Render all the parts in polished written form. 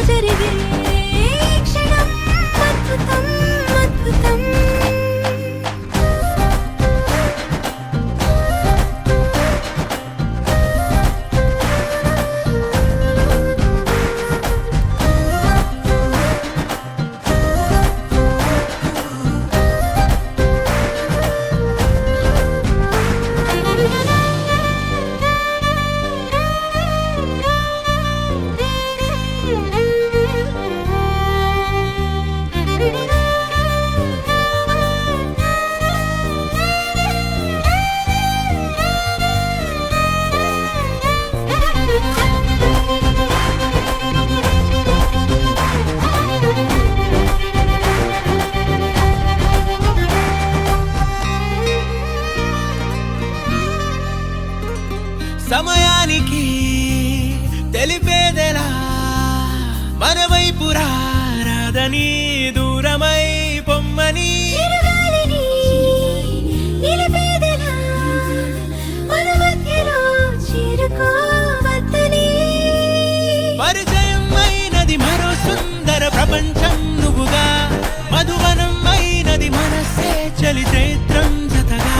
జరిగే సమయానికి తెలిపేదెలా మన వైపు రాదని దూరమై పొమ్మని పరిచయం అయినది మరో సుందర ప్రపంచం నువ్వుగా మధువనం అయినది మనసే చలి చైత్రం జతగా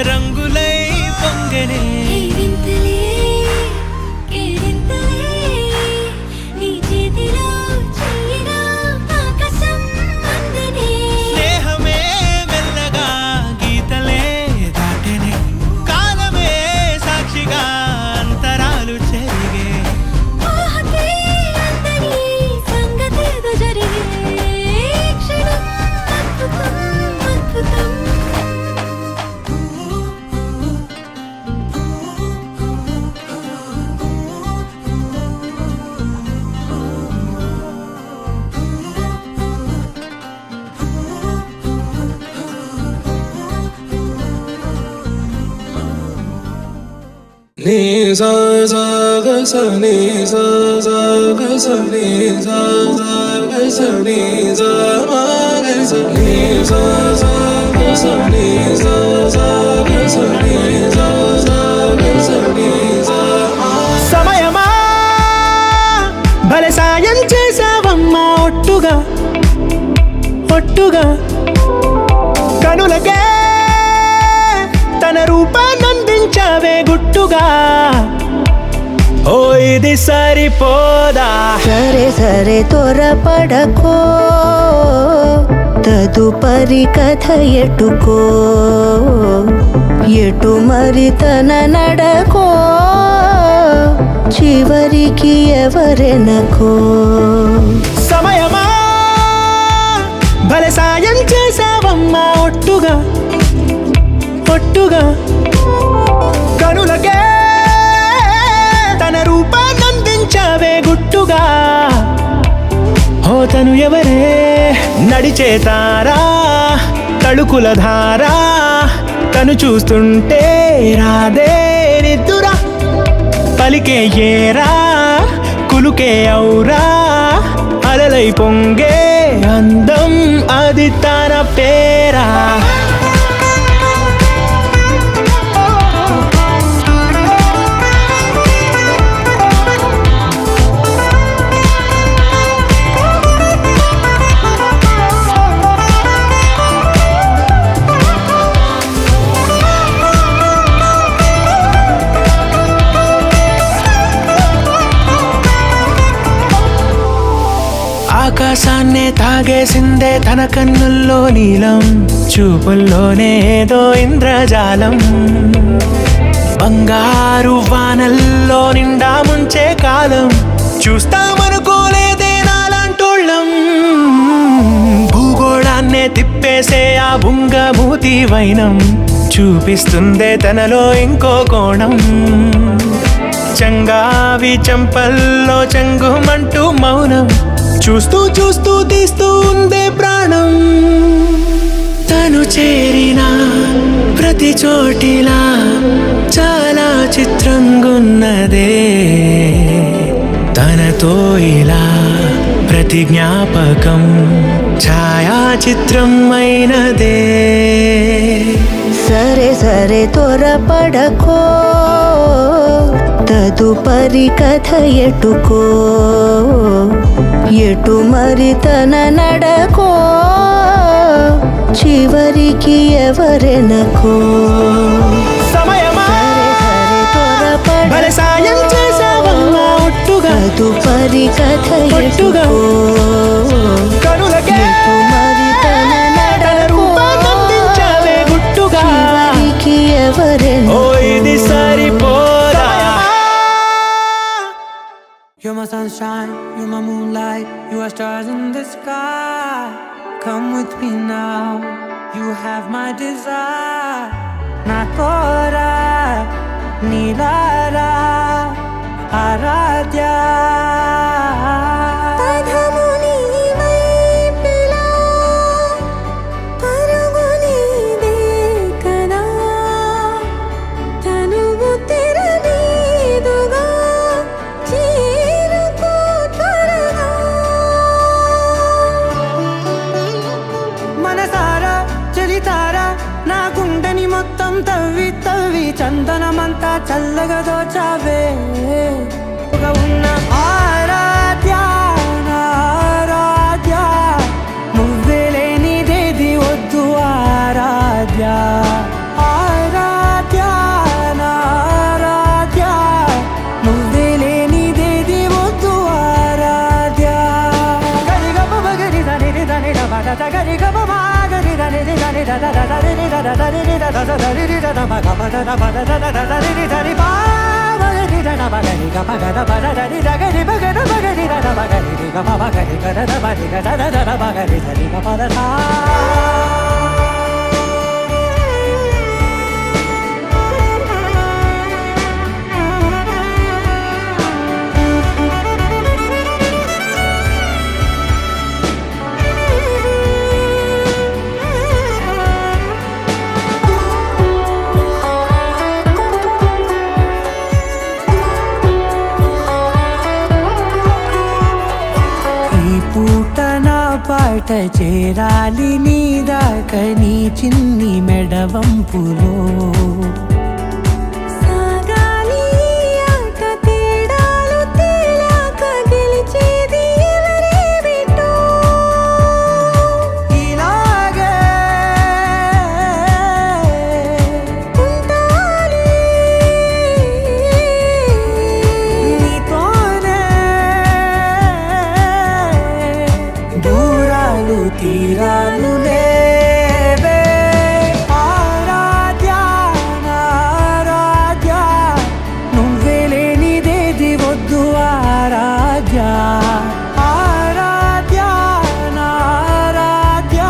రంగులై పొంగనే స్నేహమే మెల్లగా గీతలే దాటనే కాలమే సాక్షిగా అంతరాలు చెరిగే ni sa sa ga sa ni sa sa ga sa ni sa sa ga sa ni sa ma ga sa ni sa sa ga sa ni sa sa ga sa ni sa sa ga sa ni sa ma సమయమా భలే సాయం చేసావమ్మా ఒట్టుగా ఒట్టుగా కనులకే తన రూపాన్నందించావే గుట్టుగా ఓ ఇది సరిపోదా సరే సరే త్వరపడకో తదుపరి కథ ఎటుకో ఎటు మరి తన నడకో చివరికి ఎవరెనకో సమయమా భలే సాయం చేసావమ్మా ఒట్టుగా ఒట్టుగా కనులకే తన రూపాన్నందించావే గుట్టుగా ఓ తను ఎవరే నడిచే తారా తళుకుల ధారా తను చూస్తుంటే రాదే నిద్దురా పలికే ఏరా కులుకే ఔరా అలలై పొంగే అందం అది తన పేరా ఆకాశాన్నే తాగేసిందే తన కన్నుల్లో నీలం చూపుల్లోనే ఏదో ఇంద్రజాలం బంగారు వానల్లో నిండా ముంచే కాలం చూస్తామనుకోలేదే నాలాంటోళ్ళం భూగోళాన్నే తిప్పేసే ఆ బుంగమూతి వైనం చూపిస్తుందే తనలో ఇంకో కోణం. చంగావి చంపల్లో చంగుమంటూ మౌనం, చూస్తూ చూస్తూ తీస్తూ ఉందే ప్రాణం. తను చేరిన ప్రతి చోటిలా చాలా చిత్రంగున్నదే, తనతో ఇలా ప్రతి జ్ఞాపకం ఛాయాచిత్రం అయినదే. సరే సరే త్వరపడకో, తదుపరి కథ ఎటుకో, ఎటు మరి తన నడకో, చివరికి ఎవరెనకో. సమయమా సరే త్వరపడకో, సాయం చేసావమ్మా ఒట్టుగా, తదుపరి కథ ఒట్టుగా. ఎటుకో, కనులకే ఎటు మరి తన నడకో, రూపాన్నందించావే గుట్టుగా, చివరికి ఓ ఎవరెనకో. ఇది సరిపోదా. You're my sunshine, you're my moonlight, you are stars in the sky. Come with me now, you have my desire. Na kora, nilara, aradhya. నా గుండెని మొత్తం తవ్వి తవ్వి చందనమంతా చల్లగా దోచావే. ఉన్న ఆరాధ్య నా ఆరాధ్య, నువ్వే లేనిదేది వద్దు ఆరాధ్య. ఆరాధ్య నా ఆరాధ్య, నువ్వే లేనిదేది వద్దు ఆరాధ్య. గరిగమ మగరి దని దని బద గరి గమ మాగరి దని దని ద ద ద దని ద ద దని ద ద ద దని ద ద మగ బద ద బద ద ద ద దని దని బా మగరి ద ద మగరి గమ గ ద బద దని ద గరి మగ ద మగరి ద ద మగరి గమ మగరి గ ద ద మగరి గ ద ద ద మగరి దని గమ ద ద. పాట చేరాలి నీ దాకా నీ చిన్ని మెడవంపులో. సాగాలి ఆట తేడాలు తేలాక గెలిచేది ఎవరే బిడ్డో. ఇలాగే ఉంటాలి నీతోనే, దూరాలు తీరాలు లేవే. ఆరాధ్య నా ఆరాధ్య, నువ్వే లేనిదేది వద్దు ఆరాధ్య. ఆరాధ్య నా ఆరాధ్య,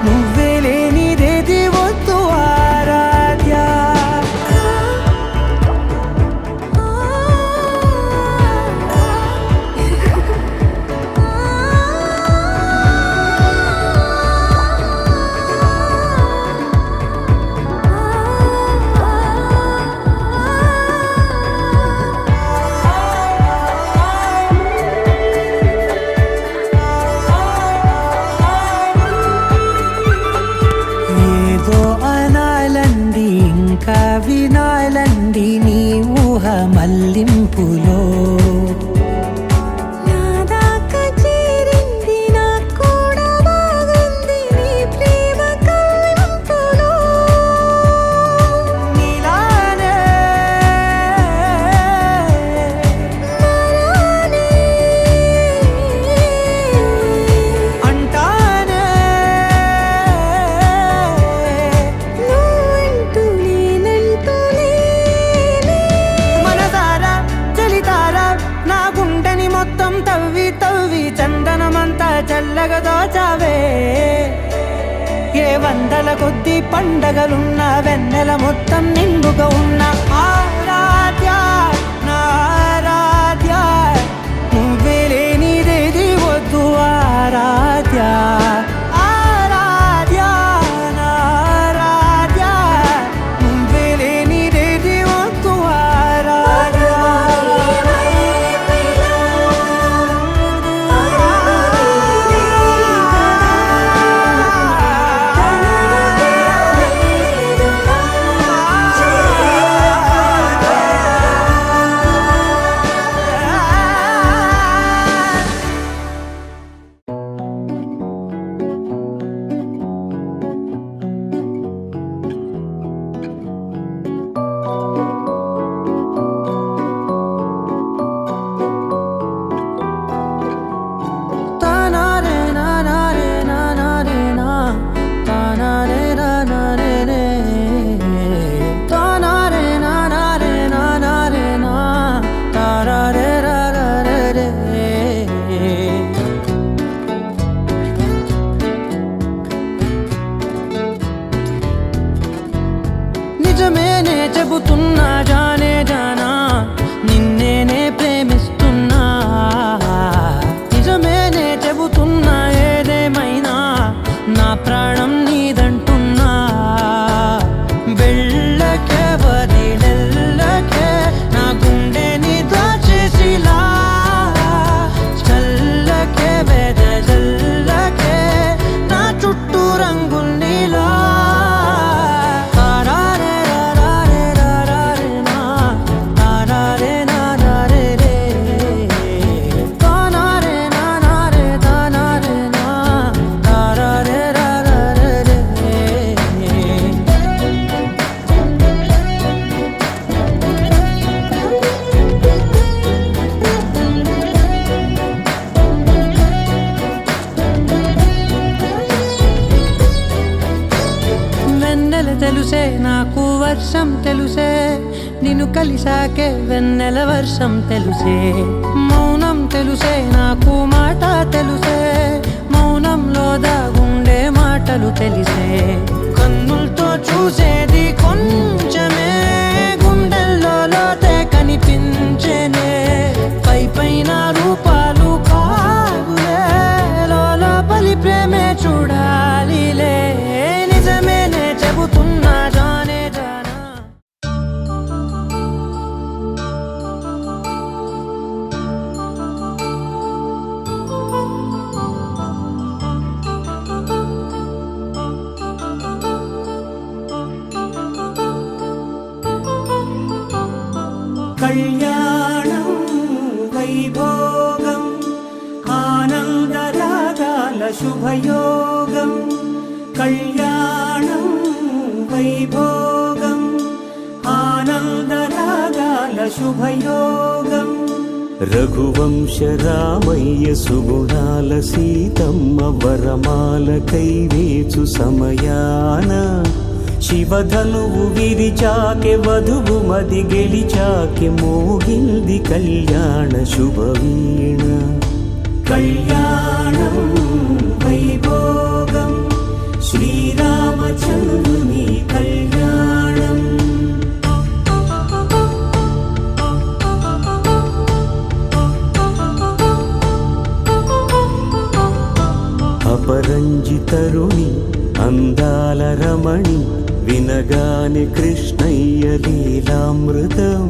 నువ్వే లేనిదేది వద్దు ఆరాధ్య. ఏదో అనాలంది ఇంకా వినాలంది నీ ఊహ మల్లింపులో. చల్లగా దోచావే. ఏ వందల కొద్ది పండగలున్న వెన్నెల మొత్తం నిండుగా ఉన్న ఆరాధ్య నా ఆరాధ్య నువ్వే లేనిదేది వద్దు ఆరాధ్య ఆరాధ్య నా ఆరాధ్య నువ్వే లేనిదేది వద్దు ఆరాధ్య నిజమేనే చెబుతున్నా జానే జానా నిన్నేనే ప్రేమిస్తున్నా నిజమేనే చెబుతున్నా ఏదేమైనా నా ప్రాణం నీదంటున్నా వెళ్ళకే వదిలెల్లకే నా గుండెని దాచేసిలా చల్లకే వెదజల్లకే నా చుట్టూ రంగుల్నిలా తెలుసే నాకు వర్షం తెలుసే నిన్ను కలిసాకే వెన్నెల వర్షం తెలుసే మౌనం తెలుసే నాకు మాట తెలుసే మౌనంలో దాగుండే మాటలు తెలిసే కన్నులతో చూసేది కొంచెమే గుండెల్లో లోతే కనిపించేనే పై పైన రూపాలు కాదులే లోపలి ప్రేమే చూడాలిలే నిజమేనే చెబుతున్నా జానే జానా కళ్యాణం వైభోగం ఆనందరాగాల శుభయోగం కళ్యాణం వైభోగం ఆనందరాగాల శుభయోగం రఘువంశ రామయ్య సుగుణాల సీతమ్మ వరమాల కైవేచు సమయాన శివధనువు విరిచాకె వధువు మది గెలిచాకె మోగింది కళ్యాణ శుభవీణ కళ్యాణం వైభోగం శ్రీరామచంద్రుని కళ్యాణం అపరంజి తరుణి అందాల రమణి వినగానే కృష్ణయ్య లీలామృతం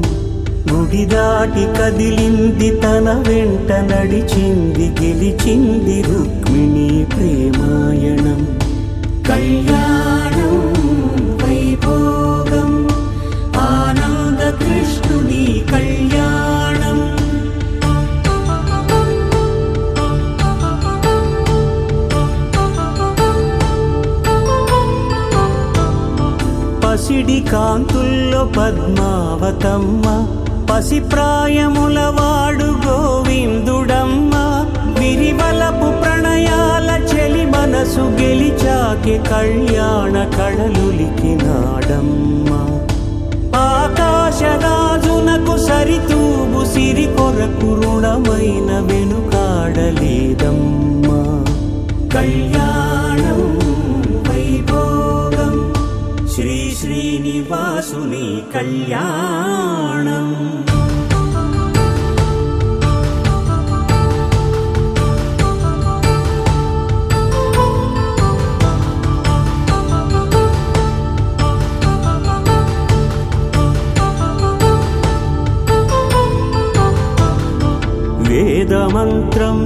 గుడి దాటి కదిలింది తన వెంట నడిచింది గెలిచింది రుక్మిణి ప్రేమాయణం కళ్యాణం వైభోగం ఆనంద కృష్ణుని కళ్యాణం పసిడి కాంతుల్లో పద్మావతమ్మ పసిప్రాయముల వాడు గోవిందుడమ్మ విరివలపు ప్రణయాల చెలి మనసు గెలిచాకే కళ్యాణ కళలులికినాడమ్మ ఆకాశరాజునకు సరితూగు సిరి కొరకు రుణమైన వెనుకాడలేదమ్మా కళ్యాణం వైభోగం శ్రీనివాసుని కళ్యాణం. వేదమంత్రం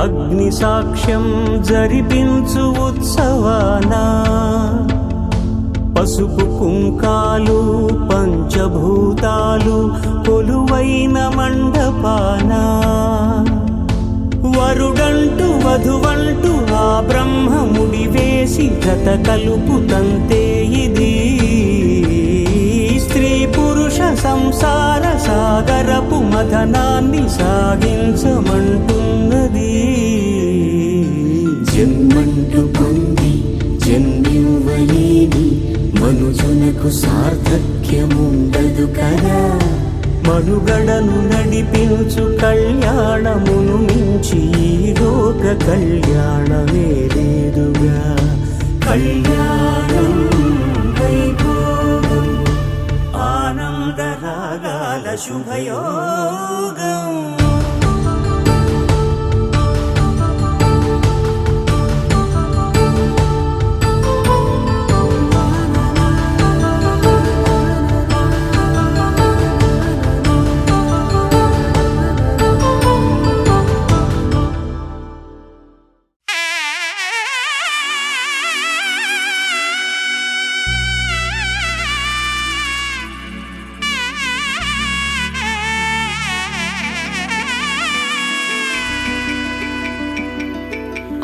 అగ్ని సాక్ష్యం జరిపించు ఉత్సవాన పసుపు కుంకాలు పంచభూతాలు కొలువైన మండపాన వరుడంటూ వధువంటూ ఆ బ్రహ్మముడి వేసి జత కలుపుతంతే ఇది స్త్రీ పురుష సంసార సాగరపు మథనాన్ని సాగించమంటున్నది. జన్మంటూ పొంది జన్మివ్వలేని మనుజునకు సార్థక్యముండదు కదా. మనుగడను నడిపించు కళ్యాణమును మించి ఈ లోక కళ్యాణమే లేదుగా. కళ్యాణం వైభోగం ఆనందరాగాల శుభయోగం.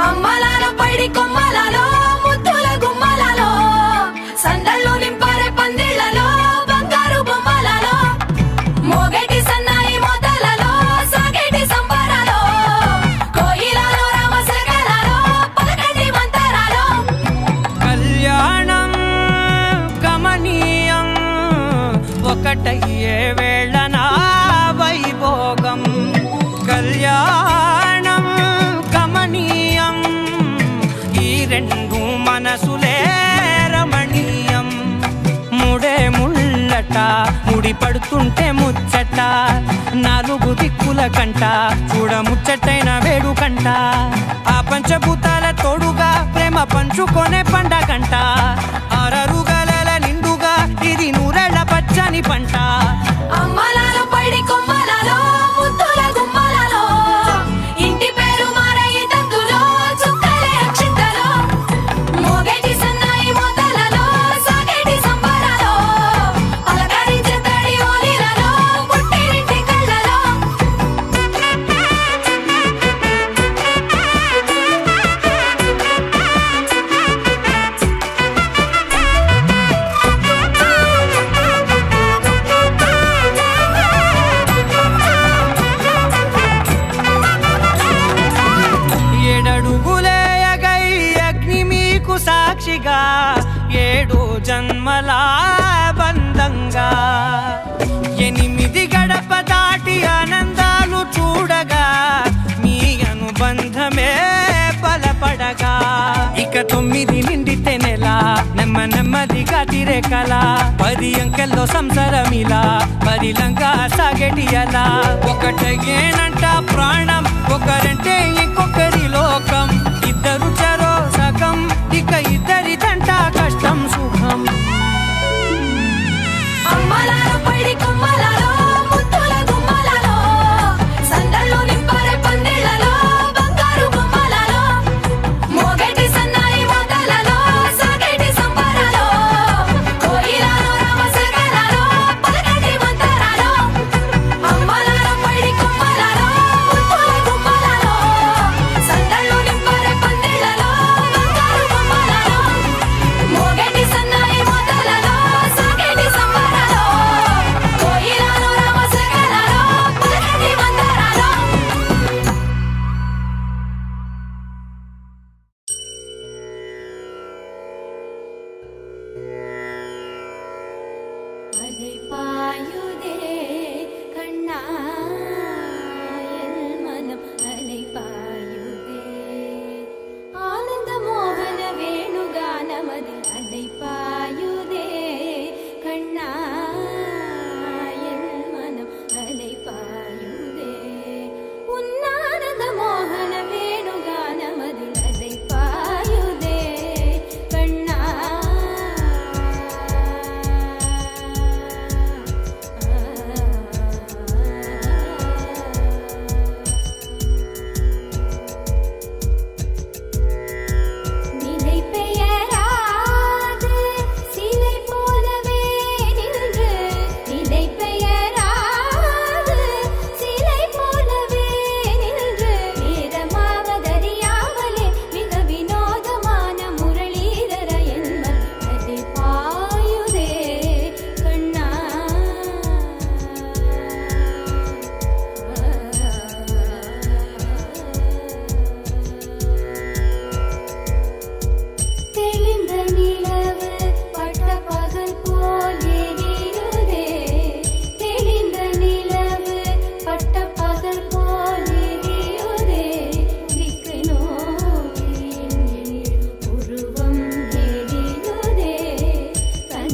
అమ్మలాల పైడి కొమ్మలలో ముద్దుల గుమ్మలలో సందళ్ళు నింపరే పందిళ్లలో బంగారు బొమ్మలలో మోగేటి సన్నాయి మోతలలో సాగేటి సంబరాలో కోయిలలో రామశకలలో పలకటి మంతరాలో. కళ్యాణం గమనీయం ఒకటయ్యే వేళ నా వైభోగం. కళ్యాణం గమనీయం ఈ రెండు మనసులే రమణీయం. ముడే ముళ్ళట ముడి పడుతుంటే ముచ్చట నాలుగు దిక్కుల కంట చూడ ముచ్చటైన వేడుకంట. ఆ పంచభూతాల తోడుగా ప్రేమ పంచుకొనే పండగంట. ఆరరుగల నిండుగా ఇది నూరెళ్ళ పచ్చని పంట. అమ్మలాల పైడి కొమ్మలలో ముద్దుల గుమ్మలలో ఇంటి పేరు మారయి తందులో చుక్కలే అక్షింతలో మోగేటి సన్నాయి మోతలలో సాగేటి సంబరాలో పలకరించే తడి ఓలిలలో పుట్టినింటి కళ్ళలో. ఏడడుగులేయగై అగ్ని మీకు సాక్షిగా 7 జన్మల బంధంగా 8 గడప దాటి ఆనందాలు చూడగా మీ అనుబంధమే బలపడగా. ఇక 9 నిండితే నెల నెమ్మదిగా తిరే కల 10 అంకెల్లో సంసారమిలా పరిలంగా సాగేటి అలా. ఒకటేనంట ప్రాణం ఒకరంటే ఇంకొకరి లోకం. ఇద్దరు చరో సగం ఇక ఇద్దరిదంట కష్టం సుఖం. అమ్మలాల పైడి కొమ్మలలో ముద్దుల గుమ్మలలో సందళ్ళు నింపరే పందిళ్లలో బంగారు బొమ్మలలో మోగేటి సన్నాయి మోతలలో సాగేటి సంబరాలో కోయిలలో రామశకలలో పలకటి మంతరాలో. అమ్మలాల పైడి కొమ్మలలో ముద్దుల గుమ్మలలో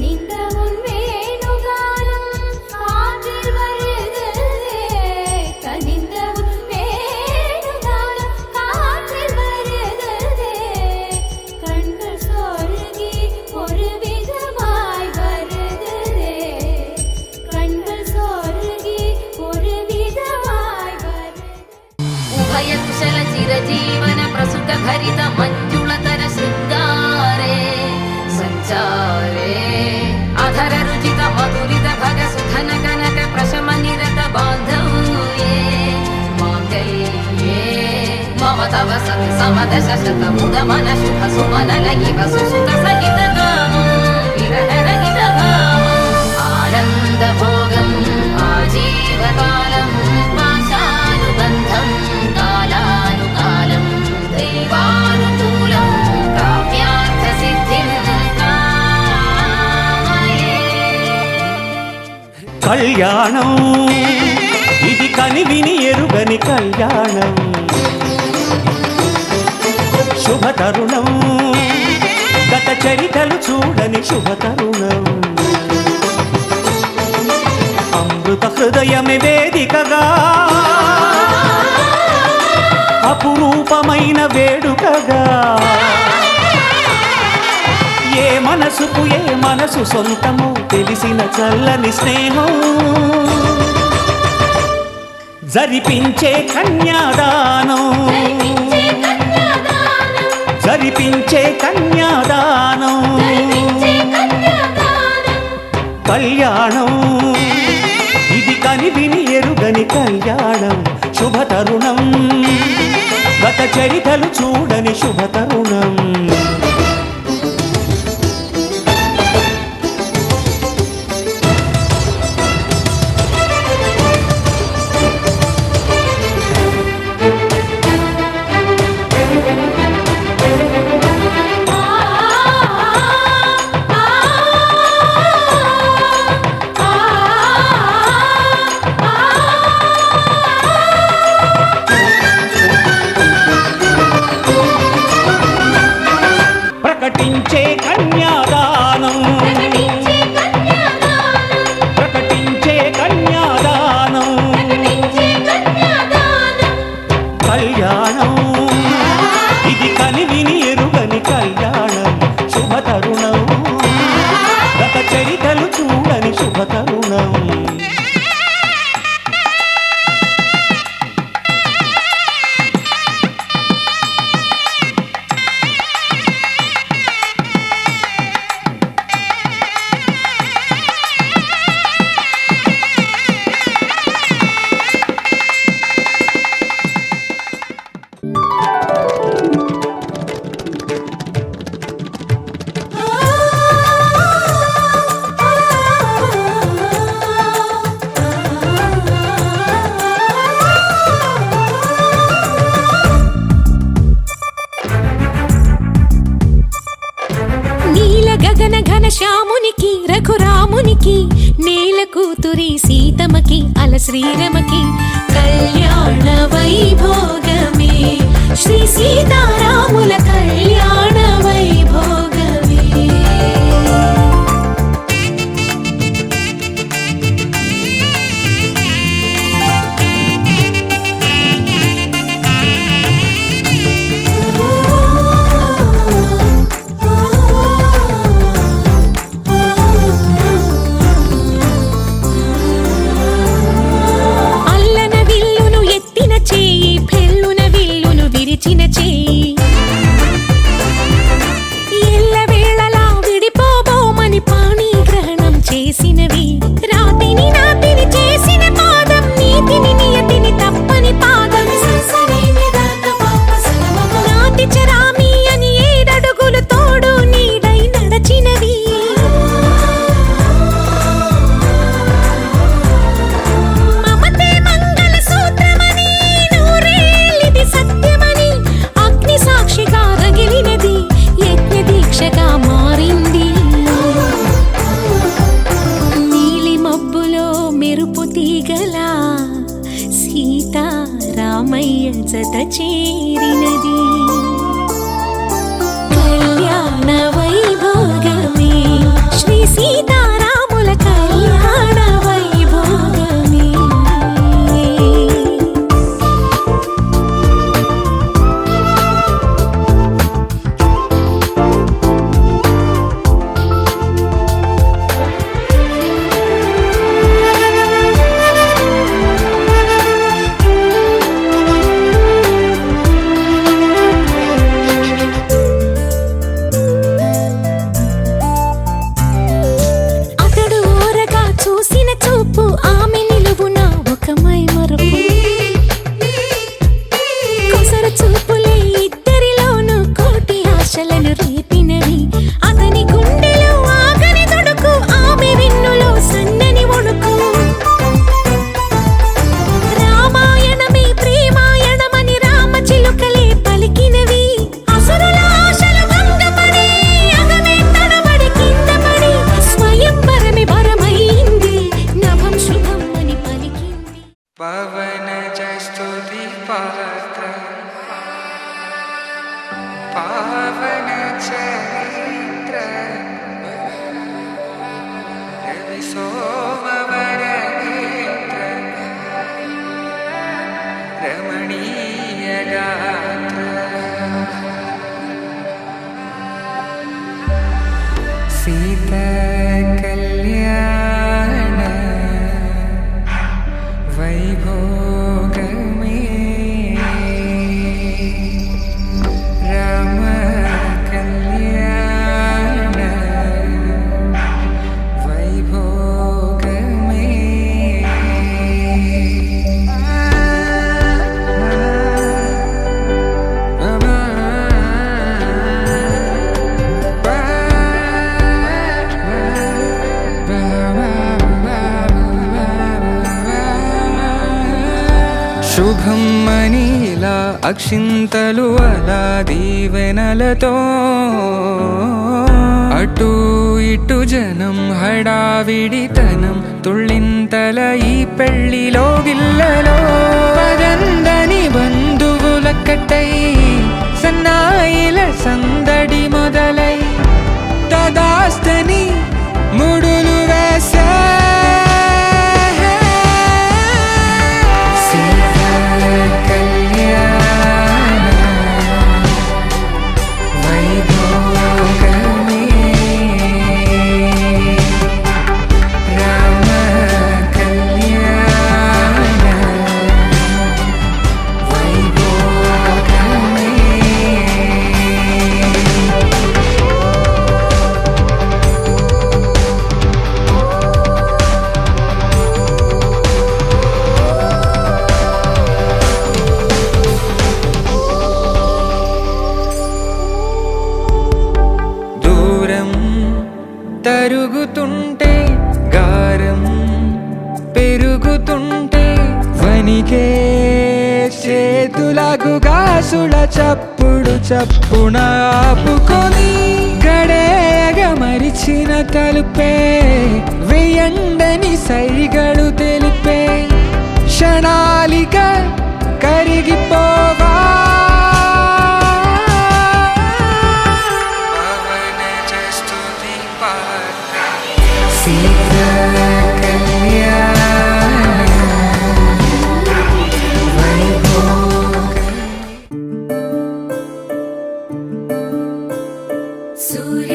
கனிந்த உன் வேணுகானம் காற்றில் வருகிறதே கனிந்த உன் வேணுகானம் காற்றில் வருகிறதே கண்கள் சொருகி ஒரு விதமாய் வருகிறதே கண்கள் சொருகி ஒரு விதமாய் வருகிறதே उभय कुशल चिरजीवन प्रसुत भरित मंजुलतर शृंगारे संचारे अधर रुचित मधुरित भग सुधन कनक प्रशम निरत बांधव्ये मांगल्ये मम तव सति समद शशत मुद मन शुभ सुमन लगिव सुसुत सहित गामं विरह रहित गामं आनंद भोगं आजीवकालं पाशानुबन्धं कालानुकालं दैवानुकूलं काम्यार्थसिद्धिं कामये కళ్యాణం ఇది కనివిని ఎరుగని కళ్యాణం శుభతరుణం గత చరితలు చూడని శుభతరుణం అమృత హృదయమే వేదికగా అపురూపమైన వేడుకగా ఏ మనసుకు ఏ మనసు సొంతము తెలిసిన చల్లని స్నేహం జరిపించే కన్యాదానం జరిపించే కన్యాదానం కళ్యాణం ఇది కనివిని ఎరుగని కళ్యాణం శుభతరుణం గత చరితలు చూడని శుభతరుణం ప్రకటించే కన్యాదానం ప్రకటించే కన్యాదానం కళ్యాణం ఇది కనివిని ఎరుగని కళ్యాణం శుభతరుణం గత చరితలు చూడని శుభతరుణం శ్యామునికి రఘురామునికి నేల కూతురి సీతమ్మకి అల శ్రీరమకి కళ్యాణ వైభోగమే శ్రీ సీతారాముల కళ్యాణ వైభోగమే రామయ్య జత చేరినది కళ్యాణ వైభోగమే శ్రీ सीता कल्याण वैभोग में राम कल्याण वैभोग శుభం మనీలా అక్షింతలు అలా దీవెనలతో అటు ఇటు జనం హడావిడితనం తుళ్ళింతల ఈ పెళ్లిలో గిల్లలో పదందని బంధువులక్కటై సన్నాయిల సందడి మొదలై తదాస్తని ముడులు వేసే తరుగుతుంటే గారం పెరుగుతుంటే వనికే చేతులకు గాసుల చప్పుడు చప్పున ఆపుకొని గడేగ మరిచిన తలుపే వేయండని సైగడు తెలిపే క్షణాలిక కరిగిపోవా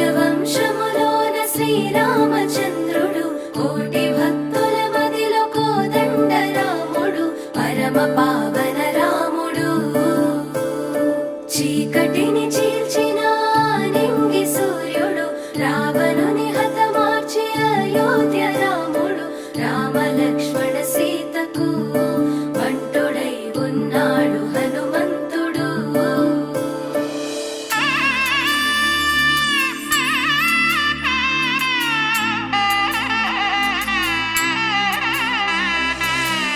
సూర్యవంశములోన శ్రీరామచంద్రుడు కోటి భక్తుల మదిలో కోదండ రాముడు పరమ పావన రాముడు చీకటిని చీల్చిన నింగి సూర్యుడు రావణుని హతమార్చి అయోధ్య రాముడు రామ లక్ష్మణ సీతకు బంటుడై ఉన్నాడు హనుమంతుడు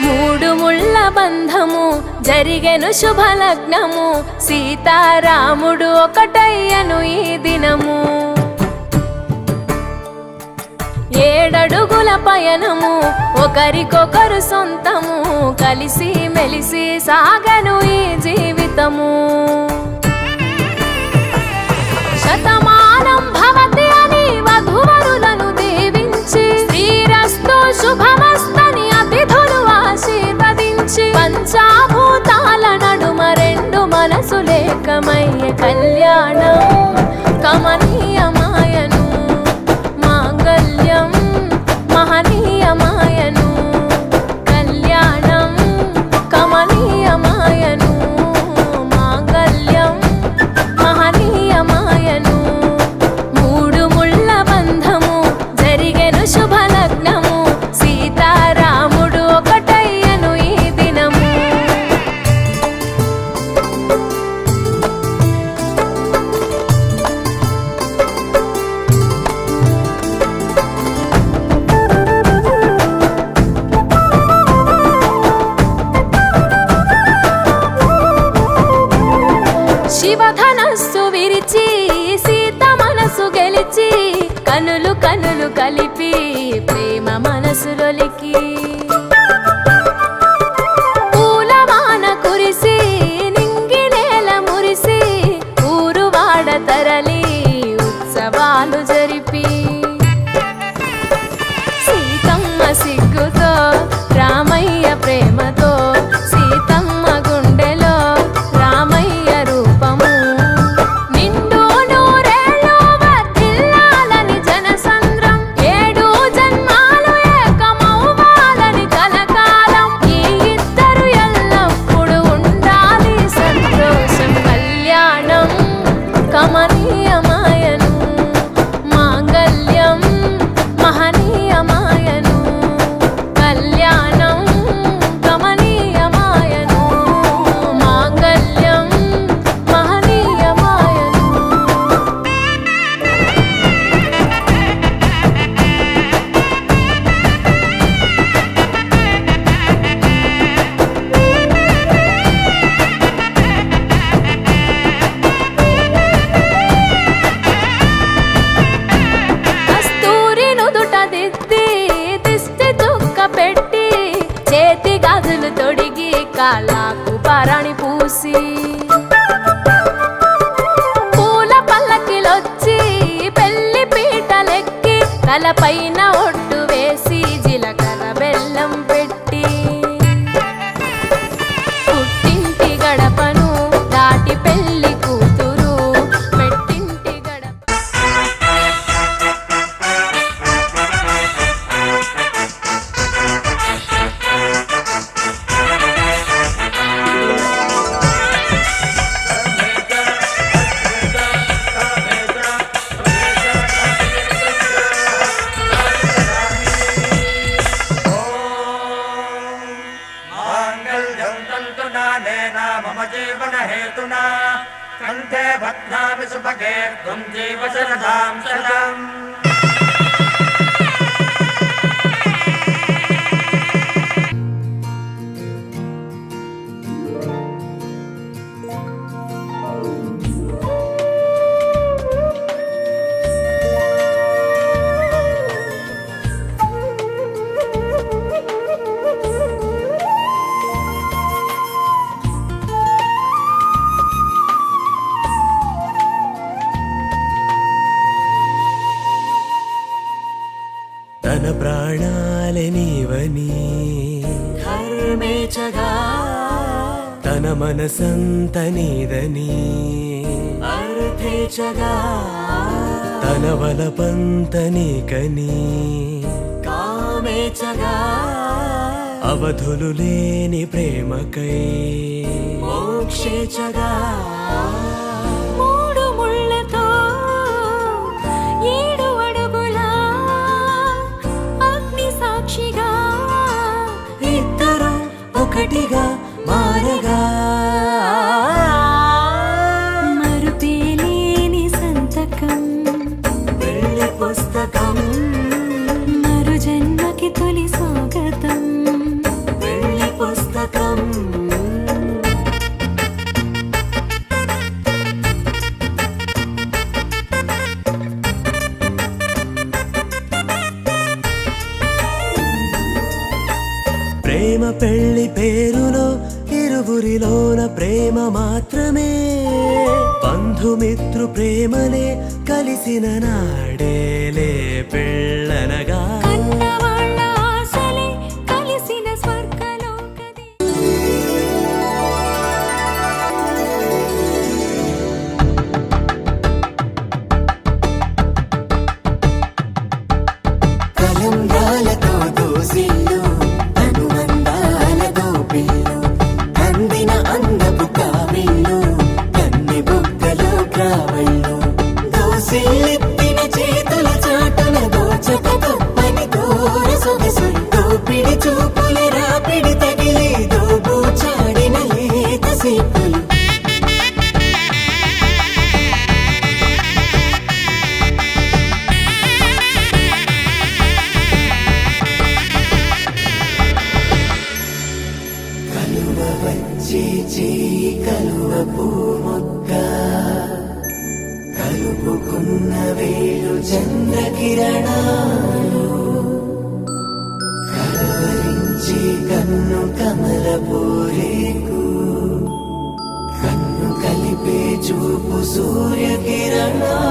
మూడు ముళ్ళ బంధము జరిగెను శుభలగ్నము సీతారాముడు ఒకటయ్యను ఈ దినము 7 అడుగుల పయనము ఒకరికొకరు సొంతము కలిసి మెలిసి సాగను ఈ జీవితము శతమానం భవతి అని వధువరులను దీవించి శ్రీరస్తు శుభమస్తని అతిథులు ఆశీర్వదించి పంచాభూతాల నడుమ 2 మనసులేకమయ్య కళ్యాణం కమనీయమాయను మాంగళ్యం మహనీయమాయను కళ్యాణం కమనీయమాయను మాంగళ్యం మహనీయమాయను మూడు ముళ్ళ బంధము జరిగెను శుభలగ్నము సీతారాముడు ఒకటయ్యను ఈ దినము శివధనస్సు విరిచి సీత మనసు గెలిచి కనులు కనులు కలిపి ప్రేమ మనసులొలికి పూలవాన కురిసి నింగి నేల మురిసి ఊరువాడ తరలి ఉత్సవాలు జరిపి కాళ్ళకు పరణి పూసి పూల పల్లకిలొచ్చి పెళ్లి పీటలెక్కి తలపైన ఒట్టు వేసి జీలకర్ర బెల్లం పెట్టి పుట్టింటి గడపను దాటి పెళ్లి కూతురు మెట్టింటి గడప मम जीवन हेतुना कंठे बध्नामि सुभगे त्वं जीव शरदां शतम् తన ప్రాణాలే నీవని ధర్మేచగా తన మనసంత నీదని అర్థేచగా తన వలపంత నీకని కామేచగా అవధులు లేని ప్రేమకై మోక్షేచగా మూడు ముళ్ళతో 7 అడుగుల అగ్ని సాక్షిగా ఇద్దరు ఒకటిగా మారగా మరుపేలేని సంతకం పెళ్లి పుస్తకం మరు జన్మకి తొలి స్వాగతం పెళ్లి పుస్తకం ప్రేమ పెళ్లి పేరులో ఇరువురిలోన ప్రేమ మాత్రమే బంధుమిత్రు ప్రేమలే కలిసిన నాడేలే పెళ్ళనగా కన్నవాళ్ళ ఆశలే కలిసిన స్వర్గలోకది కలంగాలతో దోసిల్లు అనుబంధాలతో పిల్లు అందిన అందపు కావిళ్ళు కన్ని బుగ్గలో గ్రావళ్ళు దోసిల్లెత్తిన చేతుల చాటున దోచక తప్పని దూర సొగసు దోపిడి చూపుల రాపిడి తగిలి దోబూచాడిన లేత సీపులు కలువ వచ్చి చేయి కలువ పూమొక్క కలుపుకున్న వేలు చంద్రకిరణాలు కలవరించి కన్ను కమల పూరేకు కన్ను కలిపే చూపు సూర్యకిరణాలు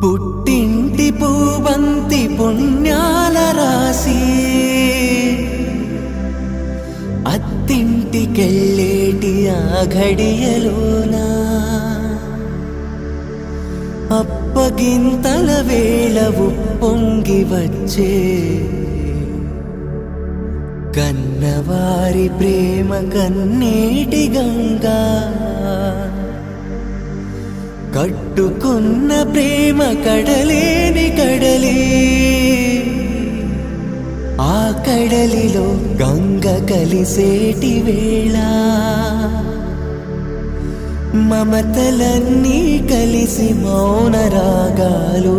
పుట్టింటి పూబంతి పుణ్యాల రాసి అత్తింటికెళ్ళేటి ఆ ఘడియలోనా అప్పగింతల వేళ ఉప్పొంగి వచ్చే కన్నవారి ప్రేమ కన్నీటి గంగా కట్టుకున్న ప్రేమ కడలేని కడలే, ఆ కడలిలో గంగ కలిసేటి వేళ, మమతలన్నీ కలిసి మౌన రాగాలు,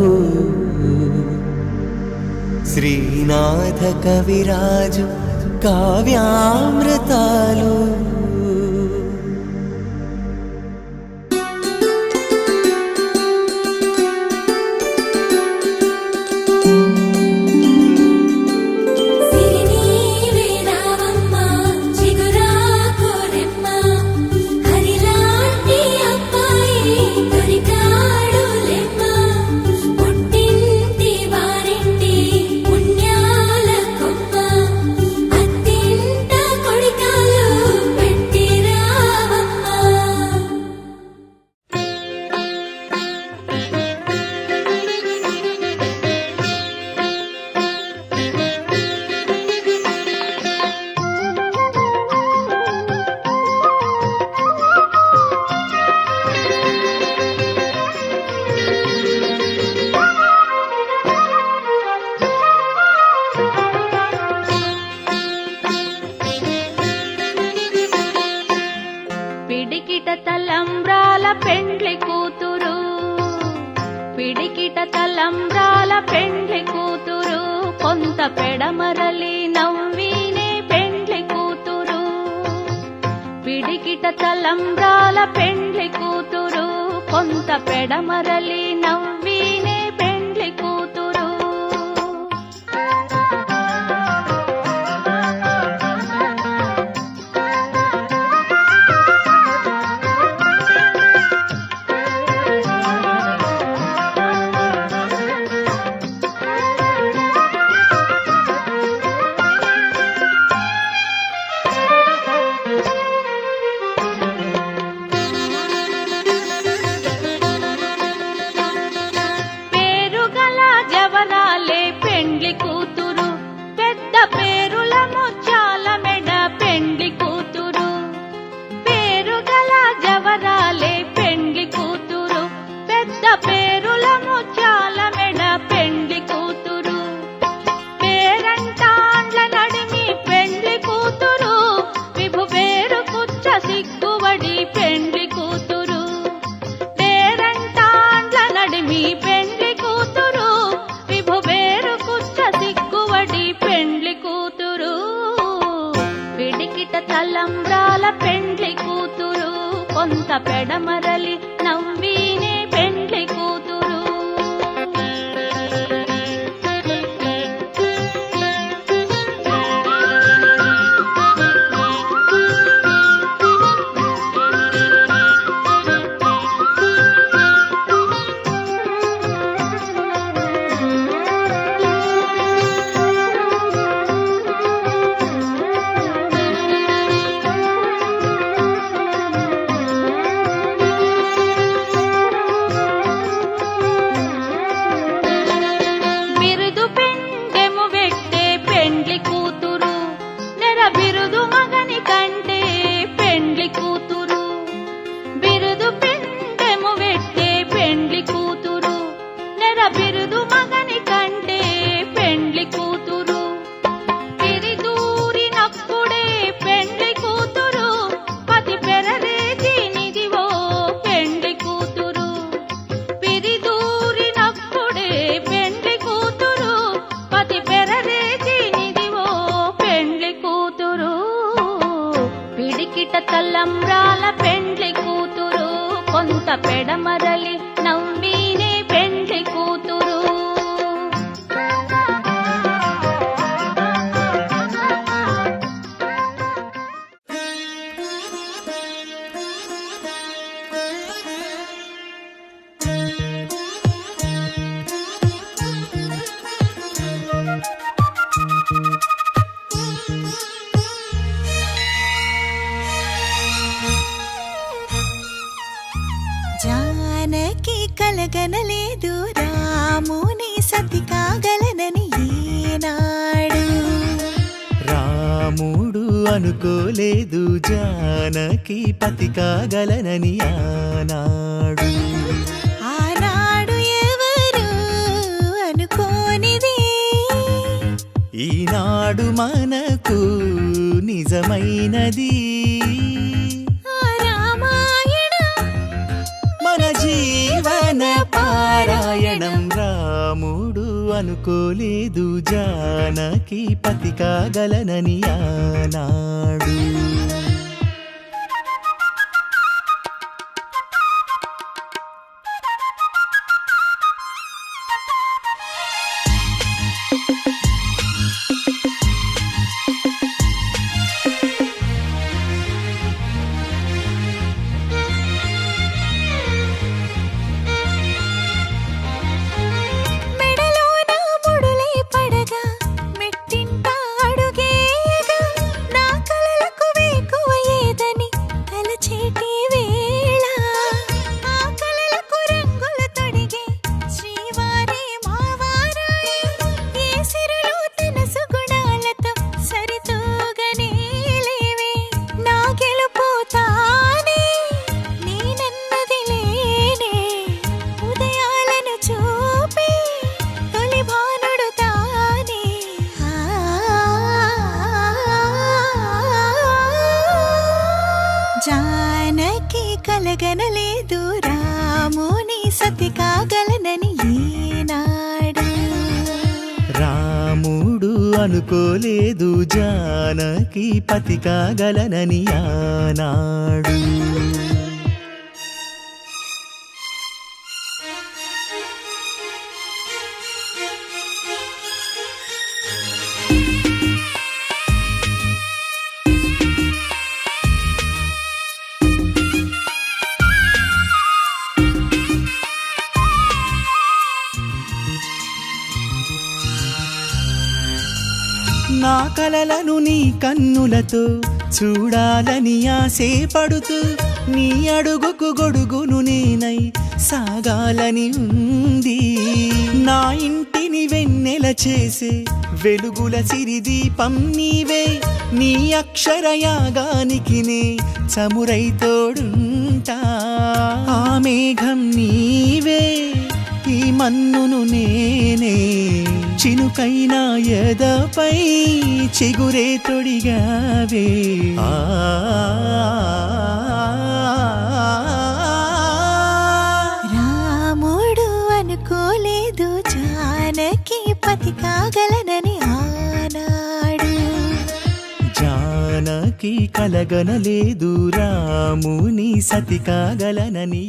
శ్రీనాథ కవిరాజు కావ్యామృతాలు. పిడికిట తలంబ్రాల పెండ్లి కూతురు, పిడికిట తలంబ్రాల పెండ్లి కూతురు, కొంత పెడమరలి నవ్వినే పెండ్లి కూతురు. పిడికిట తలంబ్రాల పెండ్లి కూతురు, కొంత పెడమరలి నవ్వినే పెండ్లి కూతురు. తలంబ్రాల పెండ్లి కూతురు, కొంత పెడమరలి నవ్వినే పెండ్లి కూతురు. బిరుదు మగని కంటే పెండ్లి కూతురు, బిరుదు పెండెము వెట్టే పెండ్లి కూతురు, నెర బిరుదు మగని కంటే పెండ్లి కూతురు. పిరిదూరినప్పుడే పెండ్లి కూతురు, పతి పెరరేచి నిదివో పెండ్లి కూతురు. పిరిదూరినప్పుడే పెండ్లి కూతురు, పతి పెరరేచి నిదివో పెండ్లి కూతురు. పిడికిట తలంబ్రాల పెండ్లి కూతురు, కొంత పెడమరలి నవ్వినే పెండ్లి కూతురు. జానకి కలగనలేదు రాముని సతి కాగలనని ఈనాడు, రాముడు అనుకోలేదు జానకి పతి కాగలనని ఆనాడు. ఈనాడు మనకు నిజమైనది ఆ రామాయణం మన జీవన పారాయణం. రాముడు అనుకోలేదు జానకి పతి కాగలనని ఆనాడు. మెడలోన ముడులే పడగా మెట్టింట అడుగేయగా నా కలలకు వేకువ ఏదని తలచేటి వేళ ఆ కలలకు రంగుల తొడిగే శ్రీవారి మావారాయే ఏ సిరులు తన సుగుణాలతో సరితూగనే లేవే నా గెలుపు తానే నేనన్నది లేనే ఉదయాలను చూపే తొలి భానుడు తానే. జానకి కలగనలేదు రాముని సతి కాగలనని ఈనాడు. రాముడు అనుకోలేదు జానకి పతి కాగలనని ఆనాడు. నా కలలను నీ కన్నులతో చూడాలని ఆశపడుతూ నీ అడుగుకు గొడుగును నేనై సాగాలని ఉంది. నా ఇంటిని వెన్నెల చేసే వెలుగుల సిరిదీపం నీవే. నీ అక్షరయాగానికి నే చమురై తోడుంటా. ఆ మేఘం నీవే ఈ మన్నును నేనే చినుకైనా ఎదపై చిగురే తొడిగావే. రాముడు అనుకోలేదు జానకి పతి కాగలనని ఆనాడు. జానకి కలగనలేదు రాముని సతి కాగలనని.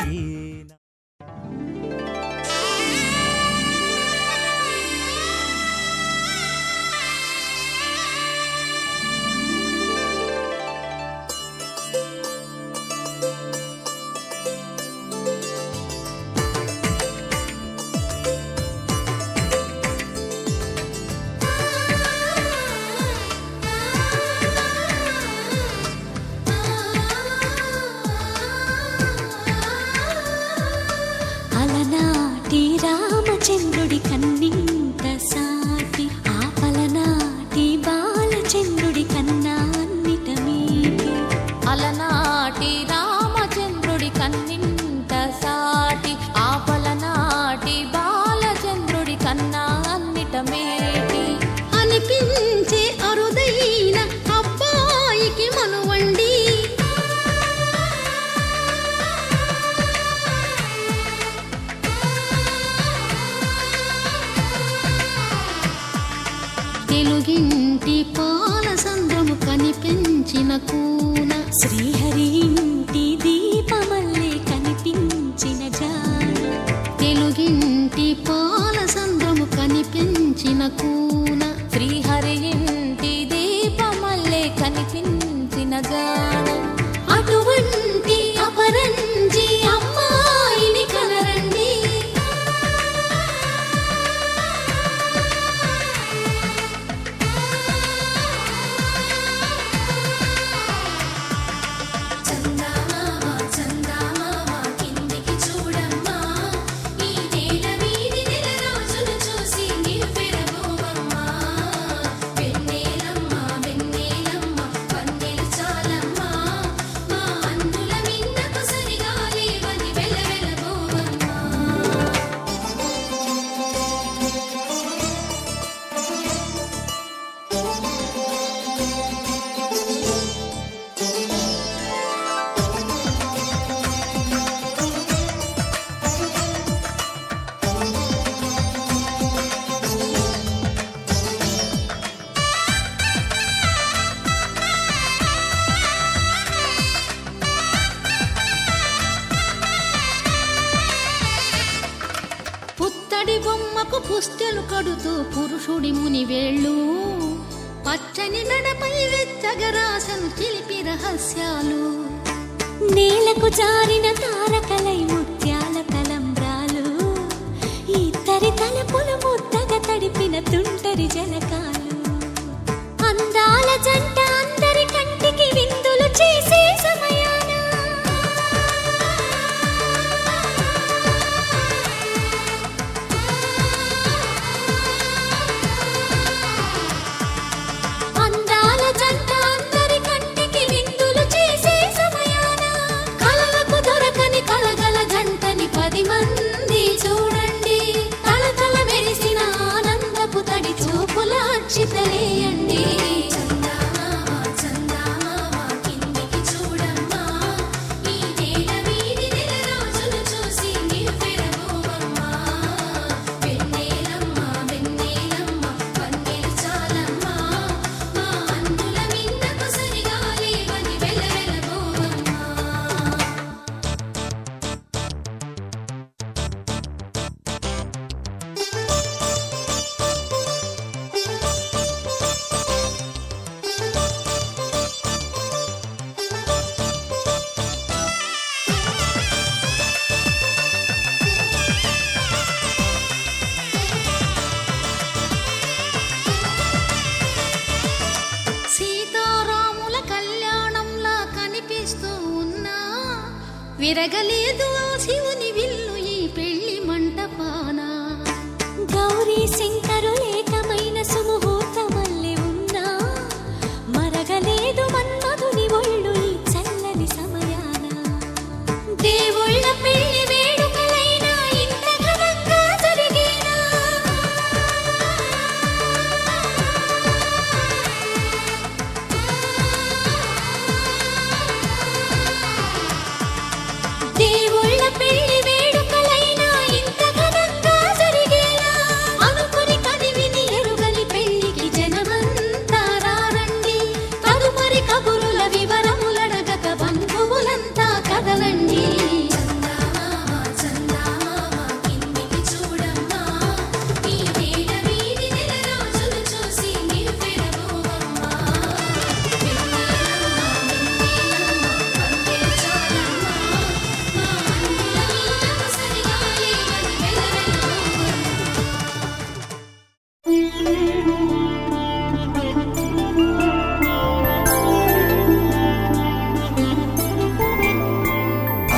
అలనాటి రామచంద్రుడి కన్నింత సాటి ఆపలనాటి బాలచంద్రుడి కన్నా అన్నిట మీటి. అలనాటి రామచంద్రుడి కన్నింత సాటి ఆపలనాటి బాలచంద్రుడి కన్నా అన్నిట మేటి. అనిపించే అరుదైన అబ్బాయికి మనువండి తెలుగింటి పాలసంద్రము కనిపించిన కూన శ్రీహరి ఇంటి దీపమల్లే కనిపించిన జాన. తెలుగింటి పాలసంద్రము కనిపించిన కూన శ్రీహరి ఇంటి దీపమల్లే కనిపించిన జాన. అటువంటి అపరంజి అమ్మాయిని కనరండి. పుత్తడి బొమ్మకు పుస్తెలు కడుతూ పురుషుడి ముని వేళ్ళు పచ్చని మెడపై వెచ్చగరాసను చిలిపి రహస్యాలు నేలకు జారిన తారకలై ముత్యాల తలంబ్రాలు ఇద్దరి తలపులు ముద్దగా తడిపిన తుంటరి జలకాలు అందాల జంట అందరి కంటికి విందులు చేసే సమయాన అందాల జంట అందరి కంటికి విందులు చేసే సమయాన కలలకు దొరకని కలగల జంటని 10 మంది చూడండి తలతల మెరిసిన ఆనందపు తడి చూపుల అక్షితలేయండి సీతారాముల కళ్యాణంలా కనిపిస్తూ ఉన్నా విరగలేదు ఆ శివుని విల్లు ఈ పెళ్లి మంటపాన గౌరీ శంకరులు ఏకమైన సుముహూర్తమల్లె ఉన్నా మరగలేదు మన్మధుని ఒళ్ళు ఈ చల్లని సమయాన దేవుళ్ళ పెళ్లి వేడుకలైనా ఇంత ఘనంగా జరిగేనా దేవుళ్ళ పెళ్లి వేడుకలైనా ఇంత ఘనంగా జరిగేలా అనుకుని కదివిని ఎరుగని పెళ్లికి జనమంతా రారండి తదుపరి కబురుల వివరములడగక బంధువులంతా కదలండి కిందికి చూడమ్మా ఈ వేళ వీధి నెల రోజులు చూసి నివ్వెరబోవమ్మా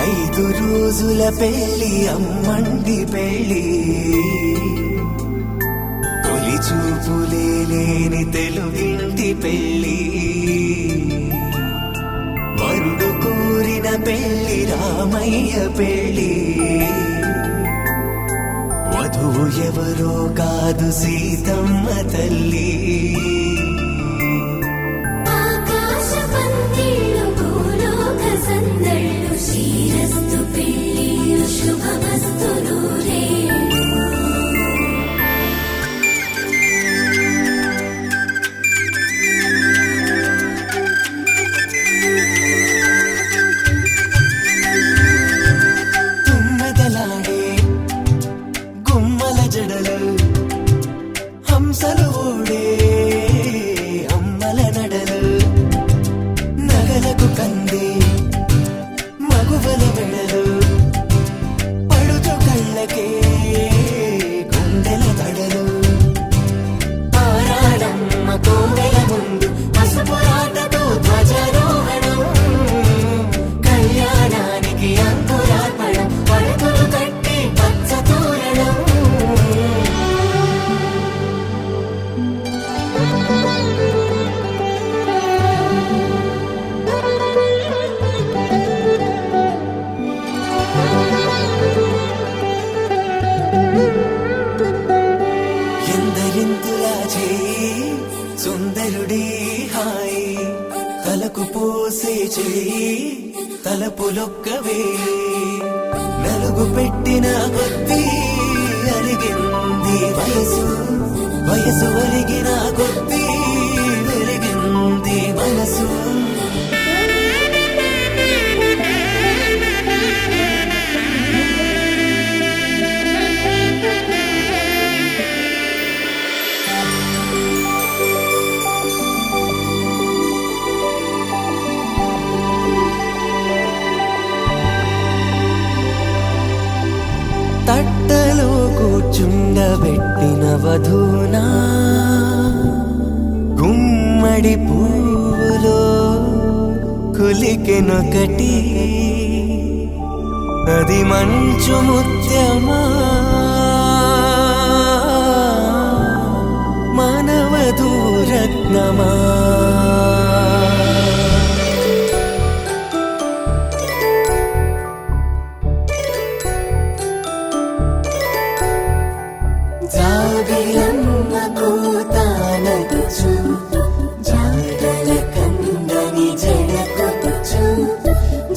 ఐదు రోజుల పెళ్లి అమ్మండి పెళ్లి తొలి చూపులే లేని తెలుగింటి పెళ్లి వరుడు కోరిన పెళ్లి రామయ్య పెళ్లి వధువు ఎవరో కాదు సీతమ్మ తల్లి ఆకాశ పందిళ్ళు భూలోక సందళ్ళు శ్రీరస్తు పెళ్లిళ్ళు శుభమస్తు నూరే తుమ్మెదలాడే గుమ్మల జడలు హంసలు ఓడే అమ్మల నడలు నగలకు కంది మగువల మెడలు పడుచు కళ్ళకే గుండెల తడలు ఆరాడమ్మ కోవెల ముందు పసుపురాటతో ధ్వజారోహణం కళ్యాణానికి అంకురార్పణం పడకలు కట్టి పచ్చ తోరణం ఎందరింతులా చేయి సుందరుడి హాయి తలకు పోసే చేయి తలపులొక్కవే నలుగు పెట్టిన కొద్దీ అలిగింది వయసు వయసు ఒలిగిన కొద్దీ వెలిగింది మనసు తట్టలో కూర్చుండబెట్టిన వధూనా గుమ్మడి పువ్వులో కులికెనొకటి అది మంచు ముత్యమా మానవధూరత్నమా జాబిలమ్మ కూతానదుచు జాడల కందని జడకొదుచు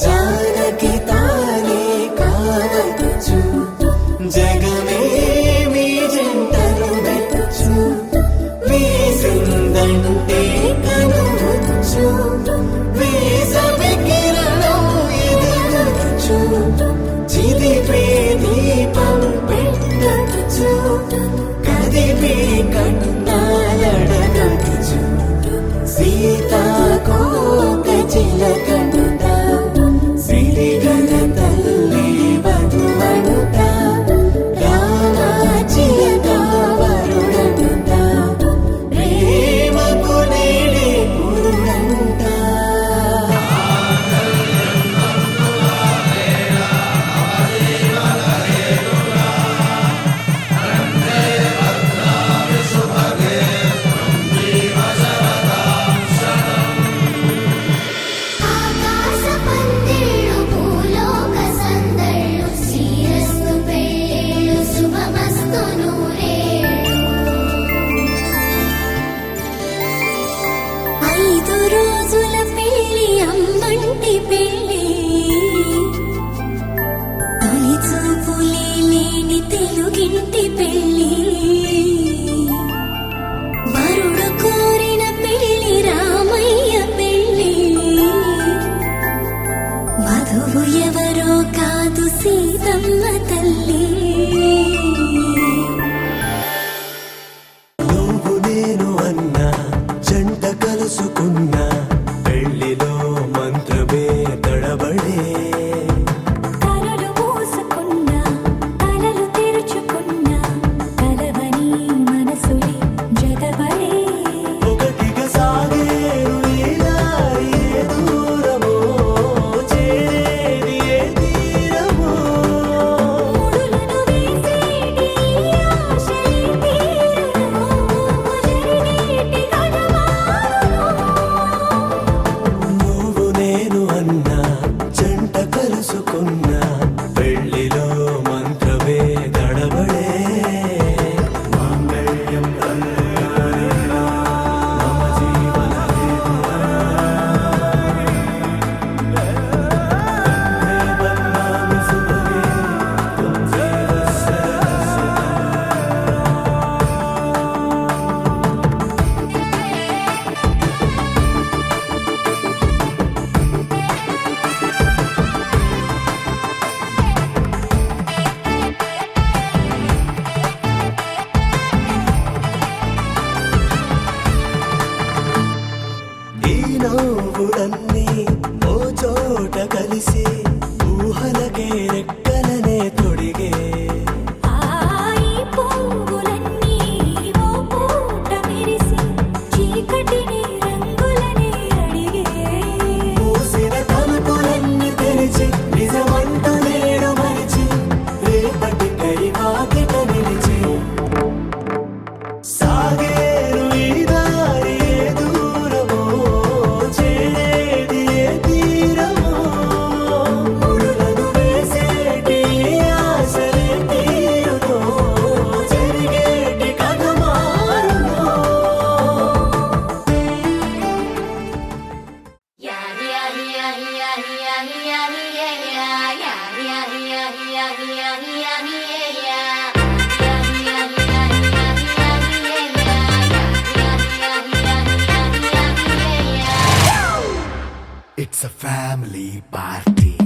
జానకి తానే కావదుచు జగమే మీ జంటను వెతుచు వీసిందంటే కనువచ్చు వీసవి కిరణం ఎదుగుచు చిదిపే దీపం పెట్టదుచు కదిపే కన్నాలడగదుచు సీతాకోక చిలకనుత సిరిగల తల్లి వధువనుత రామాచిలక వరుడనుత ప్రేమకు నేడే పురుడంట ఆకాశ పందిళ్ళు భూలోక సందళ్ళు శ్రీరస్తు పెళ్ళిళ్ళు శుభమస్తు నూరేళ్ళు 5 రోజుల పెళ్ళి అమ్మంటి పెళ్ళి తొలి చూపులే లేని తెలుగింటి పెళ్ళి వరుడు కోరిన పెళ్ళి రామయ్య పెళ్ళి వధువు ఎవరో కాదు సీతమ్మ తల్లి నువ్వు నేను అన్నా జంట కలుసుకున్నా పెళ్లిలో మంత్రమే తడబడే కలలు మూసుకున్నా కలలు తెరుచుకున్నా కలవని మనసులే జతబడే ఒకటిగా సాగేరు ఈ దారి ఏ దూరమో చేరేది ఏ తీరమో ముడులను వేసేటి ఆశలే తీరును జరిగేటి కథమారును నువ్వు నేను అన్నా జంట కలుసుకున్నా పెళ్లిలో మంత్రమే తడబడే మాంగళ్యం మమ జీవన ఈ నవ్వులన్నీ ఓ చోట కలిసి ఊహలకే రెక్కలనే తొడిగే ఈ పువ్వులన్నీ ఓ పూట మెరిసి చీకటిని రంగులని అడిగే మూసిన తలుపులన్నీ తెరిచి నిజమంటూ నేడు మరిచి రేపటికై వాకిట నిలిచి సాగేరు ఈ దారి ఏ దూరమో చేరేది ఏ తీరమో ముడులను వేసేటి ఆశలే తీరుతో జరిగేటి కథ మారునో It's a family party.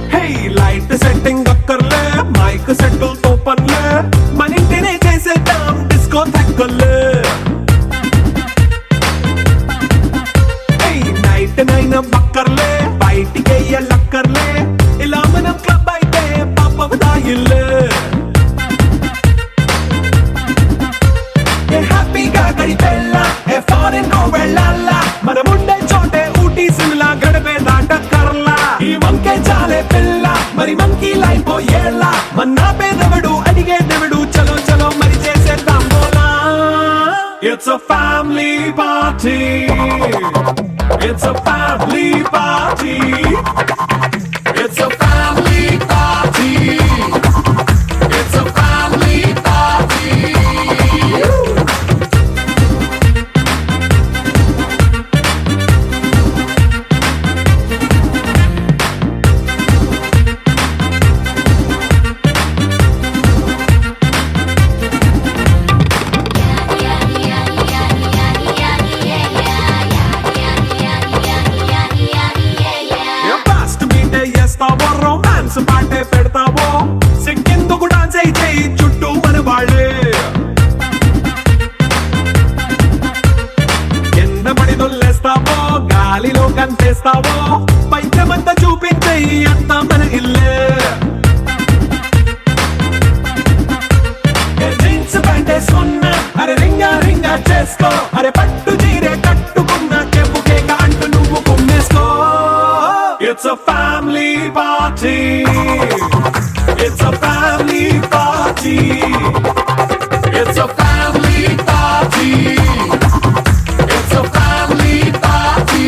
Hey, light the setting అక్కర్లే బయటికి వెళ్ళక్కర్లే ఇలా మనం క్లబ్ అయితే పాపవుదా ఇల్లే హ్యాపీగా గడిపెళ్ళ ఫారెన్ వెళ్ళాల మనముండే చోటే ఊటీ సిమ్లా గడిపే దాటక్కర్లా ఈ వంకే చాలే పిల్ల మరి మంకీ లైఫ్ పోయేళ్ళ మన్నా పేదవడు అడిగేదెవడు చలో చలో మరి చేసేద్దాం బోలా It's a family party. It's a family party. It's a family party. It's a family party. Fast మీటే చేస్తావో రొమాన్స్ పాటే పెడతావో సిక్కిందుకు డాన్స్ అయి చేయి చుట్టూ మన వాళ్ళే కింద పడి దొల్లేస్తావో గాలిలో కంటేస్తావో పైకమంతా చూపించేయి అంతా మన ఇల్లే జీన్స్ ప్యాంట్ వేసుకున్నా అరే రింగా రింగా చేసుకో అరే పట్టు చీరే కట్టుకున్నా చెప్పు కేక అంటూ నువ్వు కుమ్మేసుకో It's a family party. It's a family party. It's a family party. It's a family party.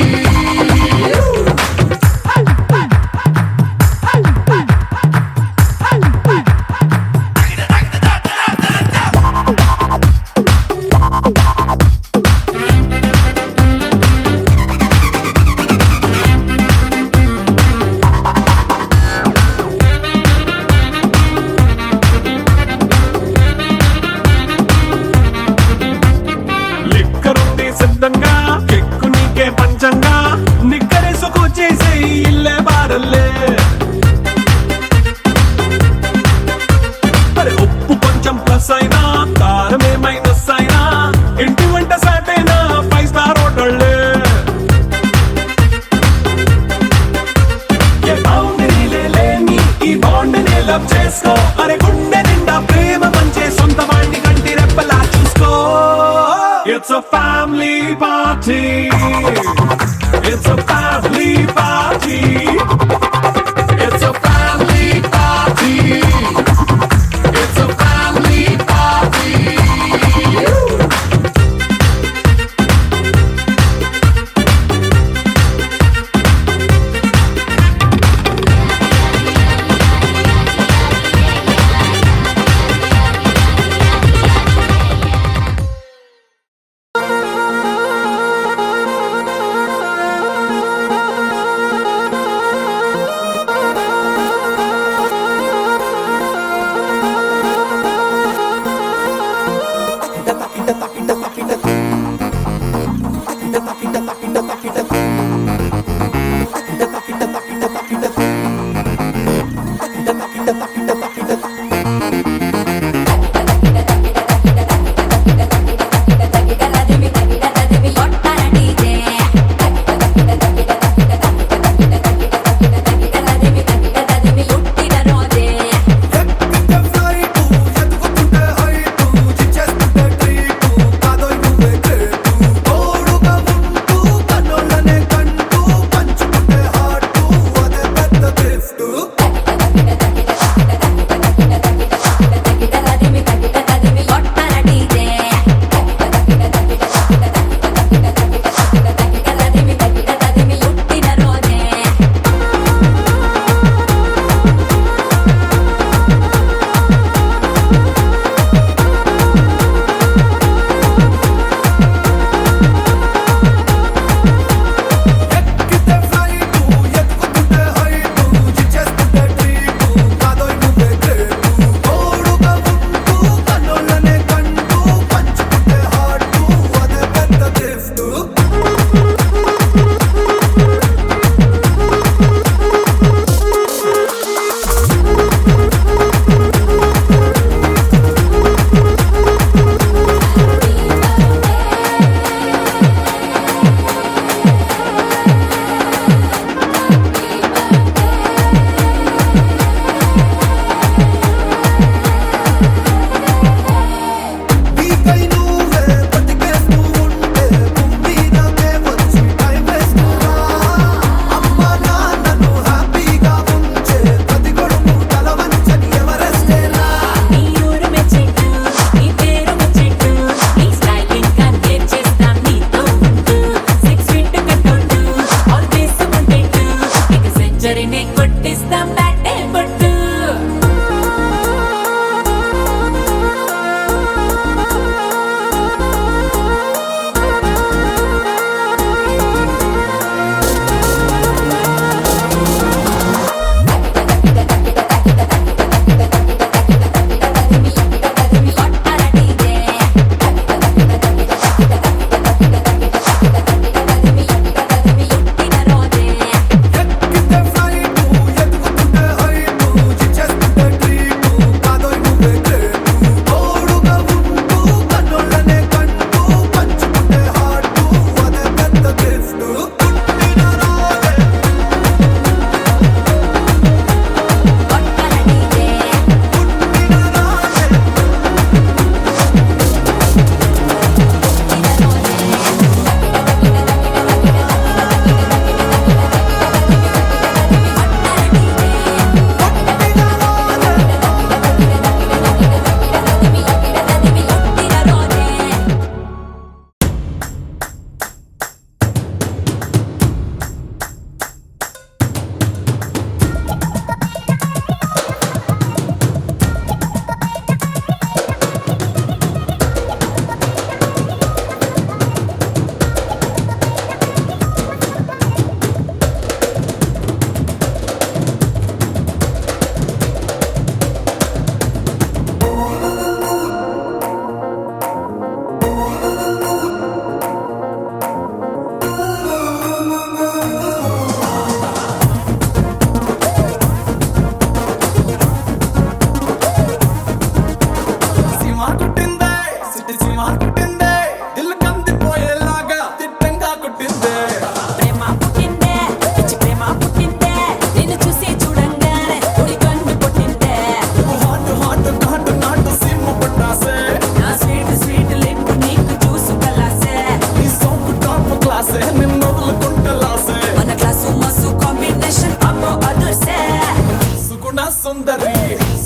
సుందరి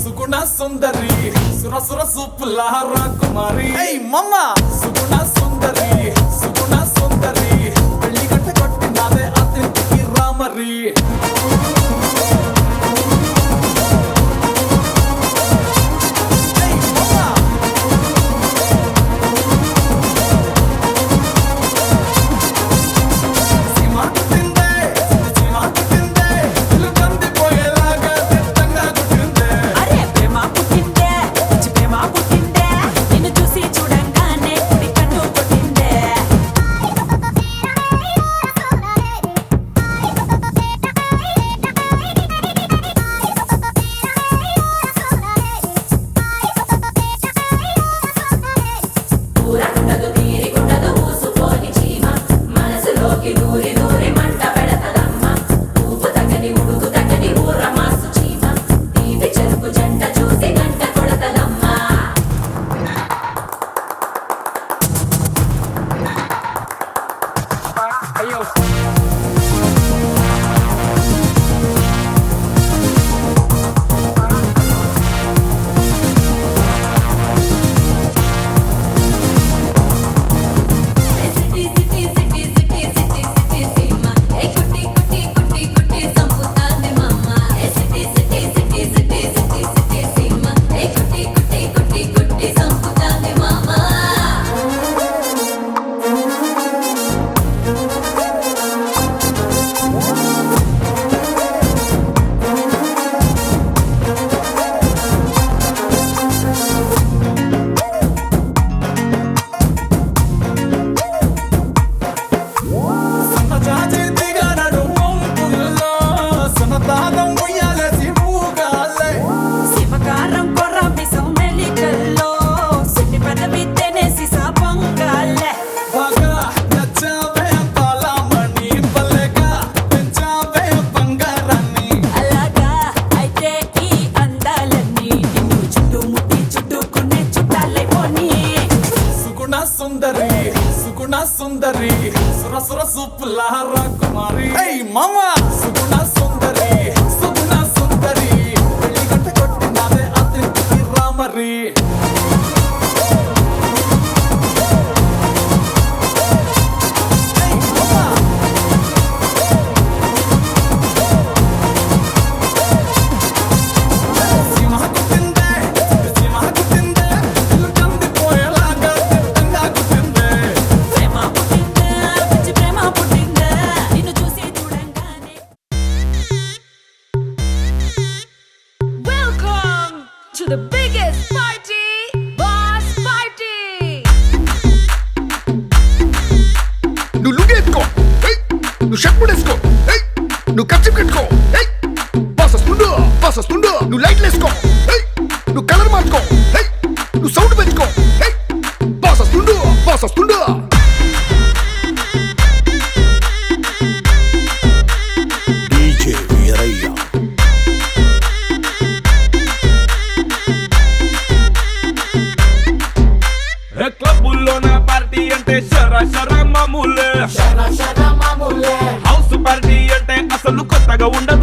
సుగుణ సుందరి సుర సుర సూపుల రాకుమారి మమ్మ సుగుణ సుందరి సుగుణ సుందరి పెళ్లి గంట కొట్టినాదే అతిథికి రామరి అరే ప్రేమ పుట్టిందే పిచ్చి ప్రేమ పుట్టిందే నిన్ను చూసి చూడంగానే కుడి కన్ను కొట్టిందే ఊరకుండదు తీరికుండదు ఊసుకోని చీమ మనసులోకి దూరి దూరి మంట పెడతదమ్మ ఊపు తగ్గని ఉడుకు తగ్గని ఊర మాసు చీమ తీపి చెరుకు జంట చూసి గంట కొడతదమ్మ సిటీ సిటీ సిటీ సిటీ సిటీ సిటీ సీమ ఏ కుట్టి కుట్టి కుట్టి కుట్టి సంపుతాంది మమ్మ ఏ సిటీ సిటీ సిటీ సిటీ సిటీ సిటీ సీమ ఏ కుట్టి కుట్టి కుట్టి కుట్టి సంపుతాంది మమ్మ సన్నజాజి దిగనడు వంపుల్లో సన్నదానం ఉయ్యాలేసి ఊగాలే శివకారం కొర్ర మిసం మెలికల్లో సున్ని పెదవి తెనేసి సాపంగాలే బాగా నచ్చావే బాలమణి పల్లెగా పెంచావే బంగారాన్ని అలాగా అయితే ఈ అందాలన్నీ నిన్ను చుట్టుముట్టి చుట్టుకునే చుట్టాలే పోనీ సుగుణ సుందరి సుగుణ సుందరి సుర సుర సూపుల రాకుమారి మామ సుగుణ సుందరి సుగుణ సుందరి పెళ్లి గంట కొట్టినాదే అతిథికి రామరి ప్రేమ పుట్టిందే పిచ్చి ప్రేమ పుట్టిందే నిన్ను చూసి చూడంగానే Welcome to the biggest party, Boss Party! నువ్వు లుగేసుకో నువ్వు షర్ట్ ముడేసుకో నువ్వు కచ్చి కట్టుకో బాస్ వస్తుండు నువ్వు లైట్లు వేసుకో నువ్వు కలర్ మార్చుకో నువ్వు సౌండ్ పెంచుకో బాస్ వస్తుండు డీజే వీరయ్య క్లబ్బుల్లో నా పార్టీ అంటే శర మామూలే హౌస్ పార్టీ అంటే అసలు కొత్తగా ఉండదు